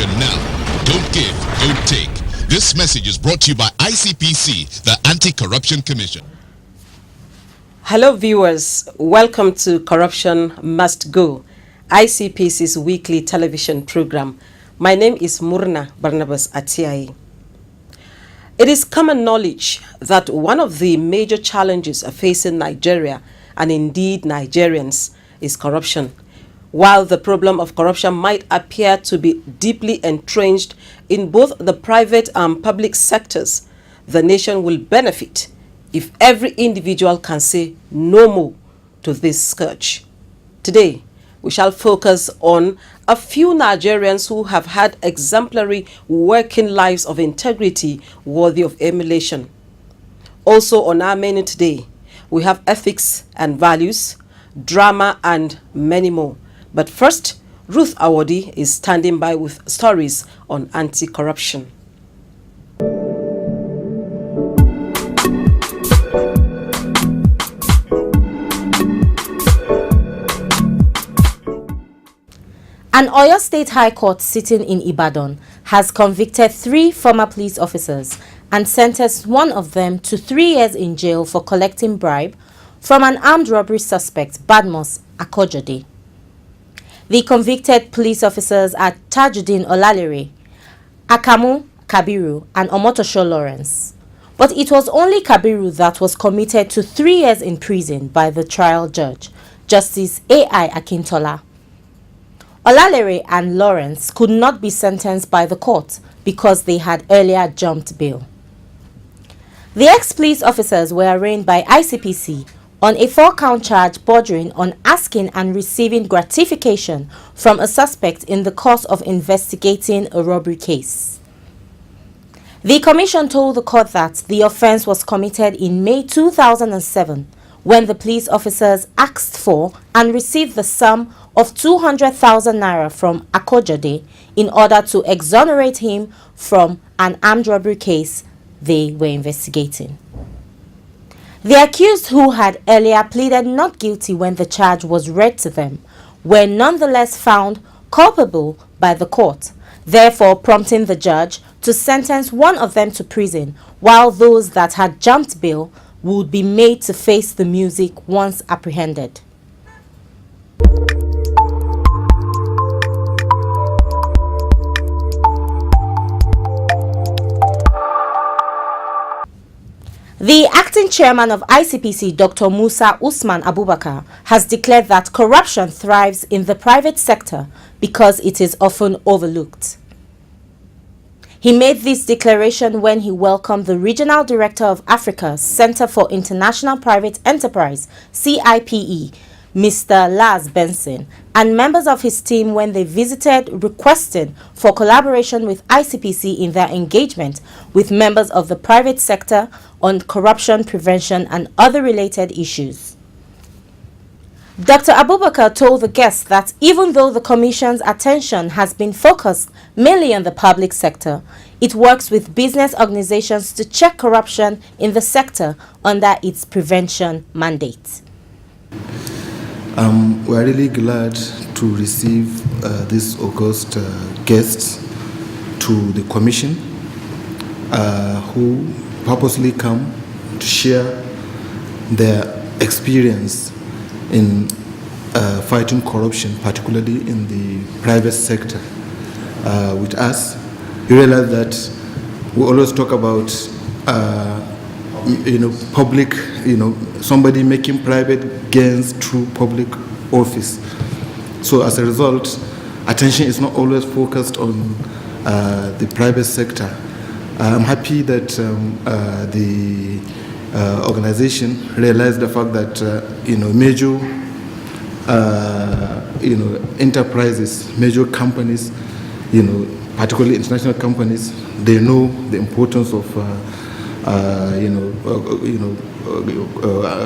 corruption now. Don't give, don't take. This message is brought to you by ICPC, the Anti-Corruption Commission. Hello viewers, welcome to Corruption Must Go, ICPC's weekly television program. My name is Murna Barnabas Atiai. It is common knowledge that one of the major challenges facing Nigeria, and indeed Nigerians, is corruption. While the problem of corruption might appear to be deeply entrenched in both the private and public sectors, the nation will benefit if every individual can say no more to this scourge. Today, we shall focus on a few Nigerians who have had exemplary working lives of integrity worthy of emulation. Also on our menu today, we have ethics and values, drama, and many more. But first, Ruth Awodi is standing by with stories on anti-corruption. An Oyo State High Court sitting in Ibadan has convicted 3 former police officers and sentenced one of them to 3 years in jail for collecting bribe from an armed robbery suspect, Badmus Akojode. The convicted police officers are Tajuddin Olalere, Akamu Kabiru, and Omotosho Lawrence. But it was only Kabiru that was committed to 3 years in prison by the trial judge, Justice A.I. Akintola. Olalere and Lawrence could not be sentenced by the court because they had earlier jumped bail. The ex-police officers were arraigned by ICPC on a 4-count charge bordering on asking and receiving gratification from a suspect in the course of investigating a robbery case. The commission told the court that the offense was committed in May 2007 when the police officers asked for and received the sum of 200,000 naira from Akojode in order to exonerate him from an armed robbery case they were investigating. The accused, who had earlier pleaded not guilty when the charge was read to them, were nonetheless found culpable by the court, therefore prompting the judge to sentence one of them to prison, while those that had jumped bail would be made to face the music once apprehended. The acting chairman of ICPC, Dr. Musa Usman Abubakar, has declared that corruption thrives in the private sector because it is often overlooked. He made this declaration when he welcomed the Regional Director of Africa's Center for International Private Enterprise, CIPE, Mr. Lars Benson, and members of his team when they visited requesting for collaboration with ICPC in their engagement with members of the private sector on corruption prevention and other related issues. Dr. Abubakar told the guests that even though the Commission's attention has been focused mainly on the public sector, it works with business organizations to check corruption in the sector under its prevention mandate. We are really glad to receive these august guests to the Commission who purposely come to share their experience in fighting corruption, particularly in the private sector. With us, you realize that we always talk about public, somebody making private gains through public office. So as a result, attention is not always focused on the private sector. I'm happy that the organization realized the fact that major enterprises, major companies, particularly international companies, they know the importance of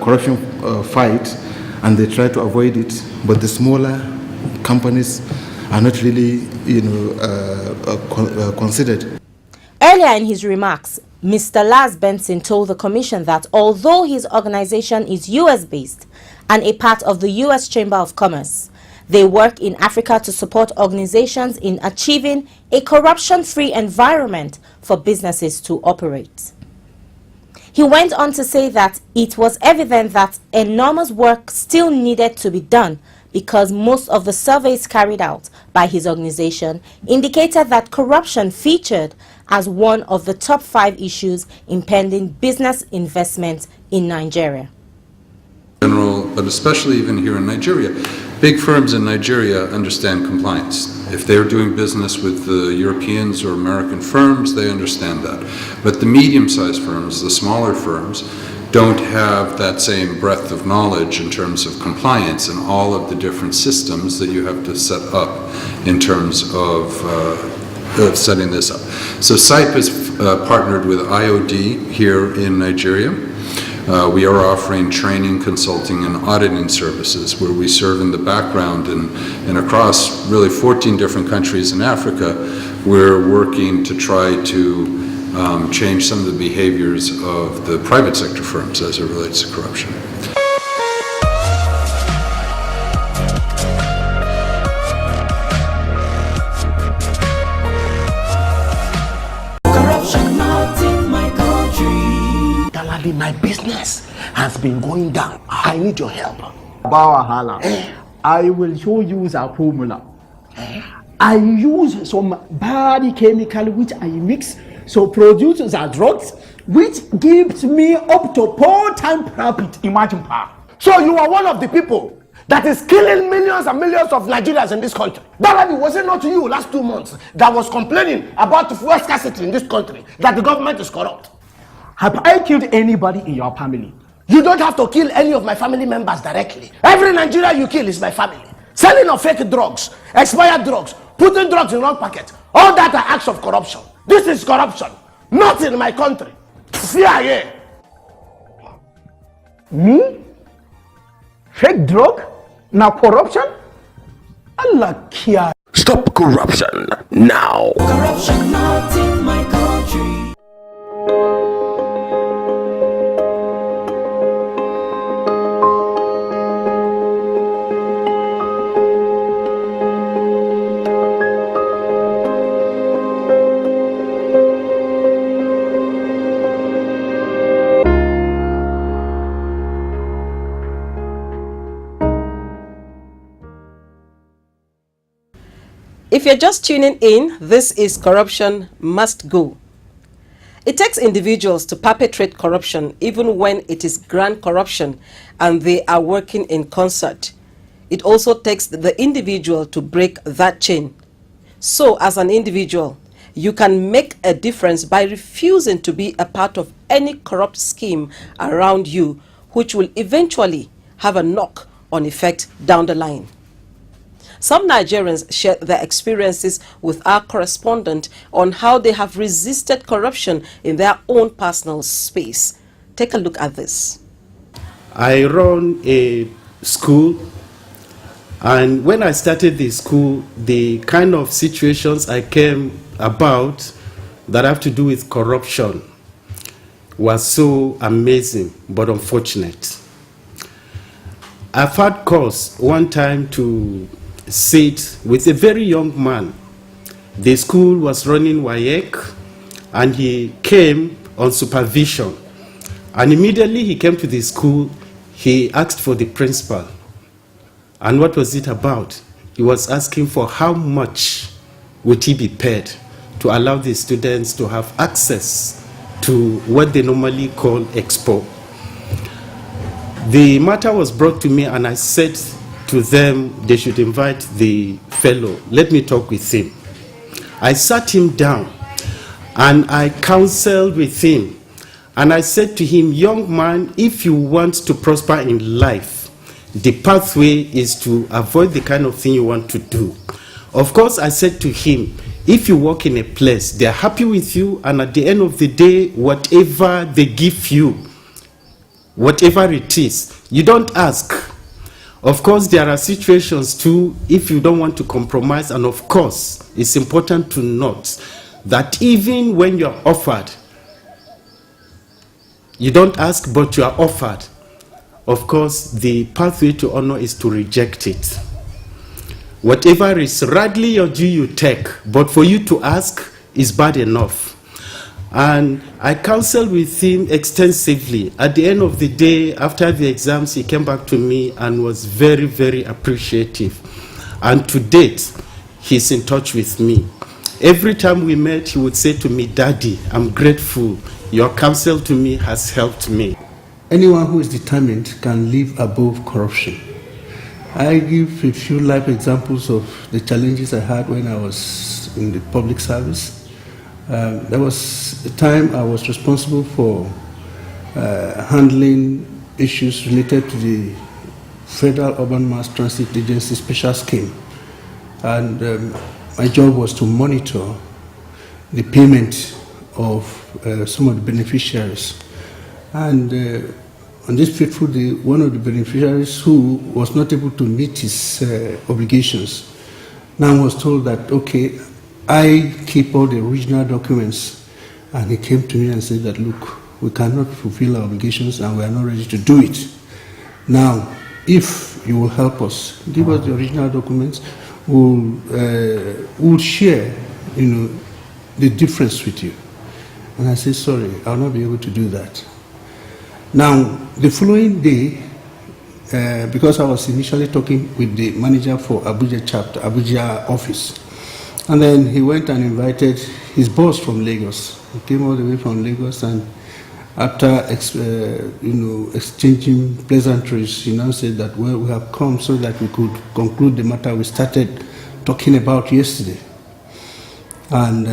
corruption fight, and they try to avoid it. But the smaller companies are not really, considered. Earlier in his remarks, Mr. Lars Benson told the Commission that although his organization is US-based and a part of the US Chamber of Commerce, They work in Africa to support organizations in achieving a corruption-free environment for businesses to operate. He went on to say that it was evident that enormous work still needed to be done because most of the surveys carried out by his organization indicated that corruption featured as one of the top 5 issues impeding business investment in Nigeria. General, but especially even here in Nigeria, big firms in Nigeria understand compliance. If they're doing business with the Europeans or American firms, they understand that. But the medium-sized firms, the smaller firms, don't have that same breadth of knowledge in terms of compliance and all of the different systems that you have to set up in terms of setting this up. So SIPE has partnered with IOD here in Nigeria. We are offering training, consulting, and auditing services where we serve in the background and across really 14 different countries in Africa. We're working to try to change some of the behaviors of the private sector firms as it relates to corruption. Corruption not in my country. Daladi, my business has been going down. I need your help. Bawahala. I will show you the formula. I use some bad chemical which I mix so produce the drugs which gives me up to 4 times profit. Imagine power. So you are one of the people that is killing millions and millions of Nigerians in this country. Daladi, was it not you last 2 months that was complaining about the fuel scarcity in this country, that the government is corrupt? Have I killed anybody in your family? You don't have to kill any of my family members directly. Every Nigerian you kill is my family. Selling of fake drugs, expired drugs, putting drugs in wrong packets, all that are acts of corruption. This is corruption, not in my country. CIA. Me? Fake drug? Now corruption? Allah kia. Stop corruption now. Corruption not in my country. If you're just tuning in, this is Corruption Must Go. It takes individuals to perpetrate corruption even when it is grand corruption and they are working in concert. It also takes the individual to break that chain. So as an individual, you can make a difference by refusing to be a part of any corrupt scheme around you, which will eventually have a knock-on effect down the line. Some Nigerians shared their experiences with our correspondent on how they have resisted corruption in their own personal space. Take a look at this. I run a school, and when I started the school, the kind of situations I came about that have to do with corruption was so amazing but unfortunate. I've had cause one time to sit with a very young man. The school was running WAEC and he came on supervision. And immediately he came to the school, he asked for the principal. And what was it about? He was asking for how much would he be paid to allow the students to have access to what they normally call expo. The matter was brought to me and I said to them they should invite the fellow. Let me talk with him. I sat him down and I counseled with him. And I said to him, young man, if you want to prosper in life, the pathway is to avoid the kind of thing you want to do. Of course, I said to him, if you work in a place, they're happy with you, and at the end of the day, whatever they give you, whatever it is, you don't ask. Of course, there are situations too, if you don't want to compromise, and of course, it's important to note that even when you're offered, you don't ask, but you are offered. Of course, the pathway to honor is to reject it. Whatever is rightly your due, you take. But for you to ask is bad enough. And I counseled with him extensively. At the end of the day, after the exams, he came back to me and was very, very appreciative. And to date, he's in touch with me. Every time we met, he would say to me, "Daddy, I'm grateful. Your counsel to me has helped me." Anyone who is determined can live above corruption. I give a few life examples of the challenges I had when I was in the public service. There was a time I was responsible for handling issues related to the Federal Urban Mass Transit Agency Special Scheme. And my job was to monitor the payment of some of the beneficiaries. And on this fateful day, one of the beneficiaries who was not able to meet his obligations now was told that, okay, I keep all the original documents. And he came to me and said that, look, we cannot fulfill our obligations and we are not ready to do it. Now, if you will help us, give us the original documents, we'll share, the difference with you. And I said, sorry, I'll not be able to do that. Now, the following day, because I was initially talking with the manager for Abuja chapter, Abuja office, and then he went and invited his boss from Lagos. He came all the way from Lagos, and after exchanging pleasantries, he now said that, well, we have come so that we could conclude the matter we started talking about yesterday. And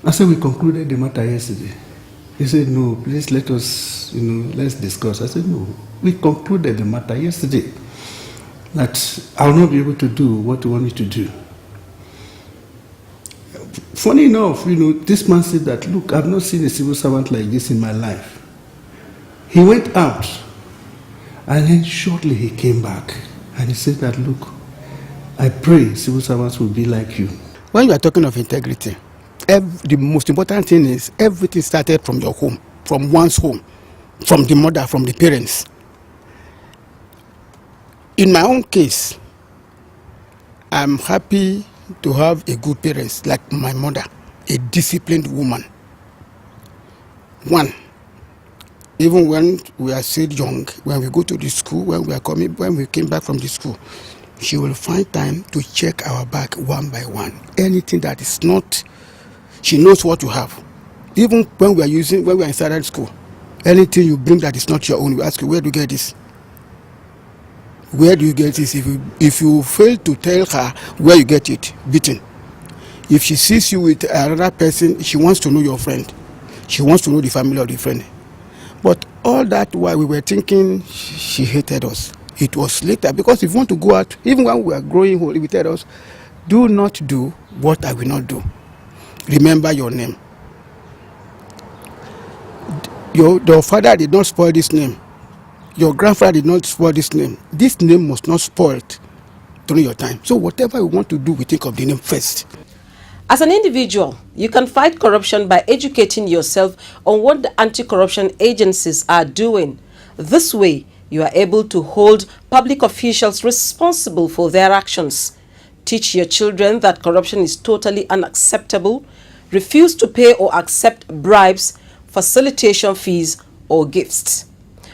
I said, we concluded the matter yesterday. He said, no, please let us, let's discuss. I said, no, we concluded the matter yesterday, that I'll not be able to do what you want me to do. Funny enough, this man said that, look, I've not seen a civil servant like this in my life. He went out, and then shortly he came back, and he said that, look, I pray civil servants will be like you. When you are talking of integrity, the most important thing is everything started from your home, from one's home, from the mother, from the parents. In my own case, I'm happy to have a good parents like my mother, a disciplined woman. One, even when we are still young, when we go to the school, when we came back from the school, she will find time to check our bag one by one. Anything that is not, she knows what you have. Even when we are inside school, anything you bring that is not your own, we ask you, where do you get this? Where do you get this? If you fail to tell her where you get it, beaten. If she sees you with another person, she wants to know your friend. She wants to know the family of the friend. But all that while we were thinking she hated us. It was later, because if you want to go out, even when we are growing old, he tell us, do not do what I will not do. Remember your name. Your father did not spoil this name. Your grandfather did not spoil this name. This name must not spoil it during your time. So whatever we want to do, we think of the name first. As an individual, you can fight corruption by educating yourself on what the anti-corruption agencies are doing. This way, you are able to hold public officials responsible for their actions. Teach your children that corruption is totally unacceptable. Refuse to pay or accept bribes, facilitation fees, or gifts.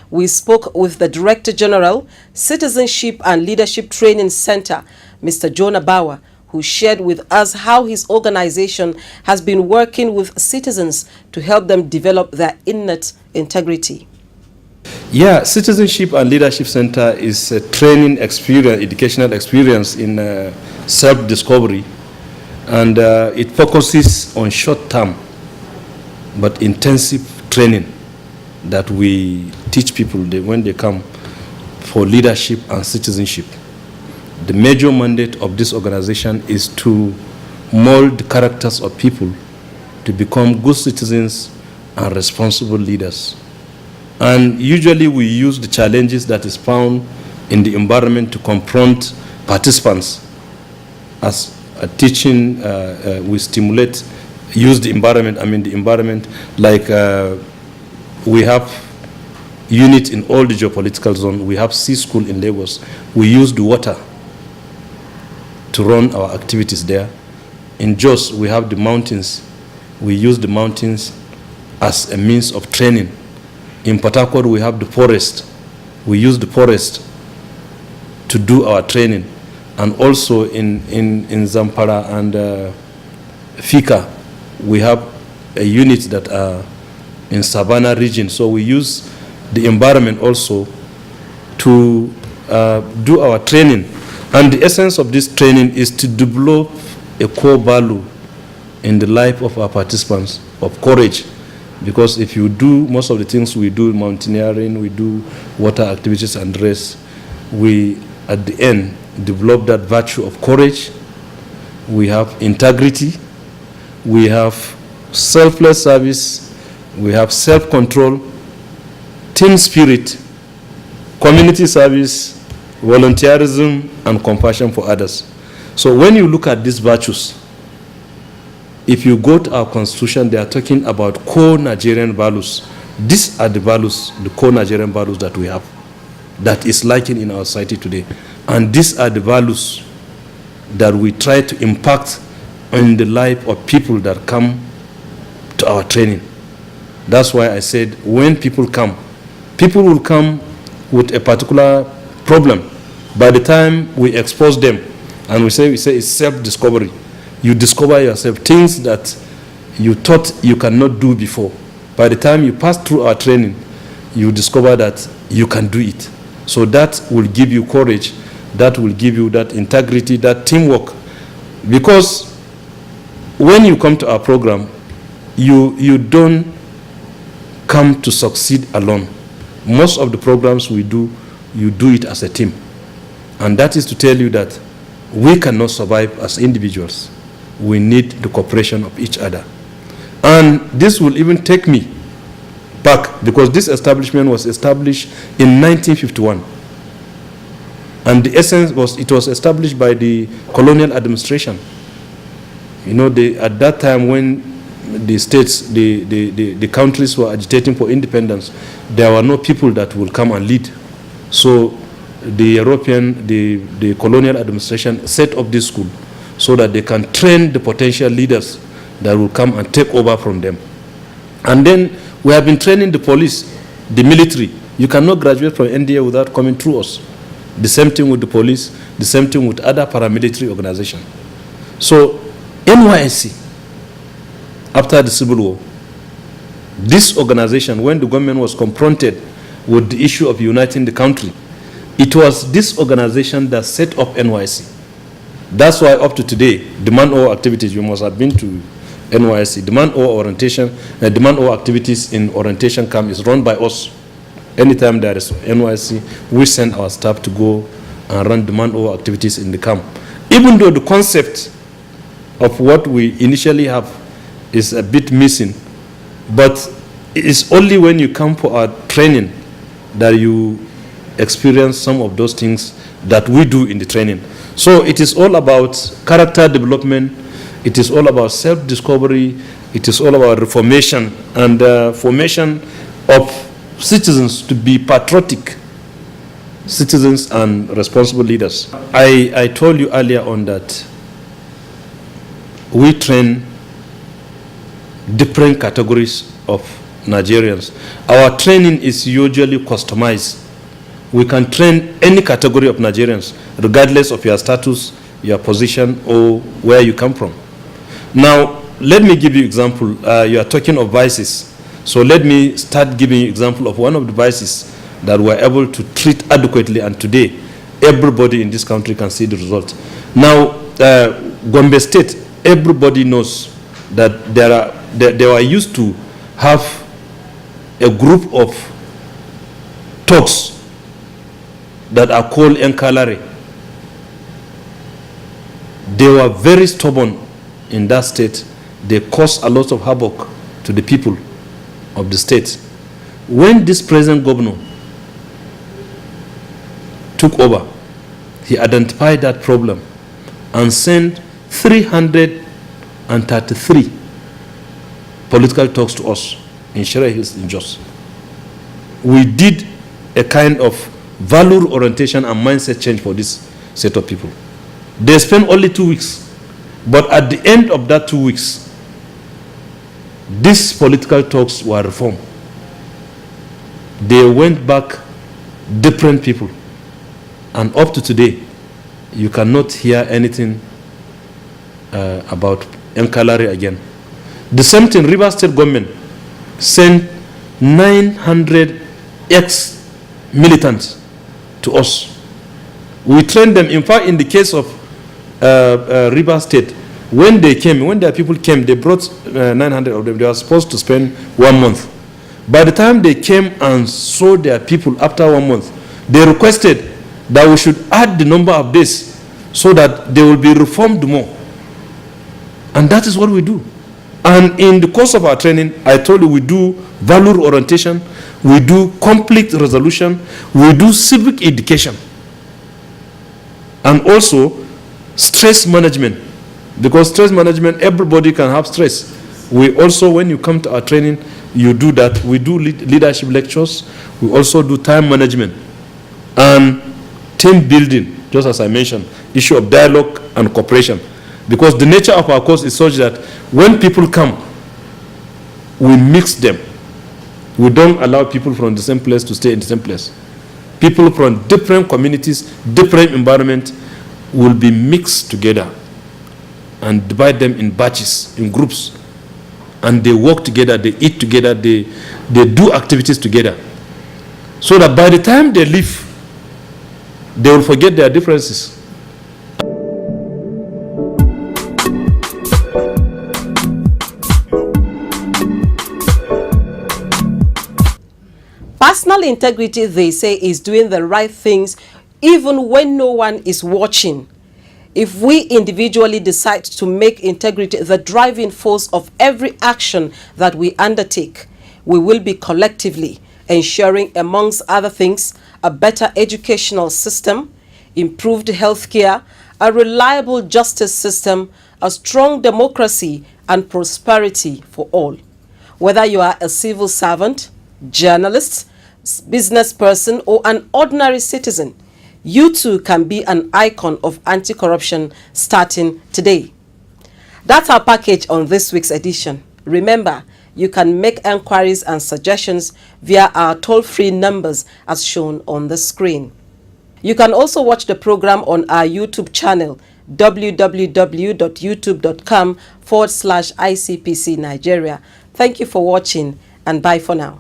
We spoke with the Director General, Citizenship and Leadership Training Center, Mr. Jonah Bauer, who shared with us how his organization has been working with citizens to help them develop their innate integrity. Yeah, Citizenship and Leadership Center is a training experience, educational experience in self-discovery, and it focuses on short-term but intensive training that we teach people when they come for leadership and citizenship. The major mandate of this organization is to mold the characters of people to become good citizens and responsible leaders. And usually we use the challenges that is found in the environment to confront participants. As a teaching, we stimulate, use the environment, like we have units in all the geopolitical zone. We have Sea School in Lagos. We use the water to run our activities there. In Jos, we have the mountains. We use the mountains as a means of training. In Port Harcourt, we have the forest. We use the forest to do our training. And also in Zamfara and Fika, we have a unit that are in Savannah region. So we use the environment also to do our training. And the essence of this training is to develop a core value in the life of our participants of courage. Because if you do most of the things we do, mountaineering, we do water activities and rest, we at the end develop that virtue of courage. We have integrity, we have selfless service, we have self-control, team spirit, community service, volunteerism, and compassion for others. So when you look at these virtues, if you go to our constitution, they are talking about core Nigerian values. These are the values, the core Nigerian values that we have, that is lacking in our society today. And these are the values that we try to impact on the life of people that come to our training. That's why I said when people will come with a particular problem. By the time we expose them and we say it's self-discovery, you discover yourself things that you thought you cannot do before. By the time you pass through our training, you discover that you can do it. So that will give you courage, that will give you that integrity, that teamwork. Because when you come to our program, you don't come to succeed alone. Most of the programs we do, you do it as a team. And that is to tell you that we cannot survive as individuals. We need the cooperation of each other. And this will even take me back, because this establishment was established in 1951. And the essence was, it was established by the colonial administration. You know, at that time when the states, the countries were agitating for independence, there were no people that will come and lead. So the the colonial administration set up this school so that they can train the potential leaders that will come and take over from them. And then we have been training the police, the military. You cannot graduate from NDA without coming through us. The same thing with the police, the same thing with other paramilitary organizations. So NYSC, after the Civil War, this organization, when the government was confronted with the issue of uniting the country, it was this organization that set up NYSC. That's why up to today, demand or activities, you must have been to NYSC, demand or orientation, demand or activities in orientation camp is run by us. Anytime there is NYSC, we send our staff to go and run demand or activities in the camp. Even though the concept of what we initially have is a bit missing, but it's only when you come for our training that you experience some of those things that we do in the training. So it is all about character development, it is all about self-discovery, it is all about reformation and formation of citizens to be patriotic citizens and responsible leaders. I told you earlier on that we train different categories of Nigerians. Our training is usually customized. We can train any category of Nigerians, regardless of your status, your position, or where you come from. Now, let me give you an example. You are talking of vices. So let me start giving you an example of one of the vices that we're able to treat adequately, and today, everybody in this country can see the result. Now, Gombe State, everybody knows that they were used to have a group of thugs that are called Enkalare. They were very stubborn in that state. They caused a lot of havoc to the people of the state. When this present governor took over, he identified that problem and sent 333 political talks to us in Sherry Hills in Jos. We did a kind of value orientation and mindset change for this set of people. They spent only 2 weeks. But at the end of that 2 weeks, these political talks were reformed. They went back different people. And up to today, you cannot hear anything about Nkalari again. The same thing, Rivers State government sent 900 ex-militants to us. We trained them. In fact, in the case of Rivers State, when their people came, they brought 900 of them. They were supposed to spend 1 month. By the time they came and saw their people after 1 month, they requested that we should add the number of days so that they will be reformed more. And that is what we do. And in the course of our training, I told you we do value orientation, we do conflict resolution, we do civic education, and also stress management. Because stress management, everybody can have stress. We also, when you come to our training, you do that. We do leadership lectures. We also do time management and team building, just as I mentioned, issue of dialogue and cooperation. Because the nature of our course is such that when people come, we mix them. We don't allow people from the same place to stay in the same place. People from different communities, different environments will be mixed together and divide them in batches, in groups. And they work together, they eat together, they do activities together. So that by the time they leave, they will forget their differences. Personal integrity, they say, is doing the right things even when no one is watching. If we individually decide to make integrity the driving force of every action that we undertake, we will be collectively ensuring, amongst other things, a better educational system, improved healthcare, a reliable justice system, a strong democracy, and prosperity for all. Whether you are a civil servant, journalist, business person, or an ordinary citizen, you too can be an icon of anti-corruption starting today. That's our package on this week's edition. Remember, you can make enquiries and suggestions via our toll-free numbers as shown on the screen. You can also watch the program on our YouTube channel, www.youtube.com/ICPC Nigeria. Thank you for watching and bye for now.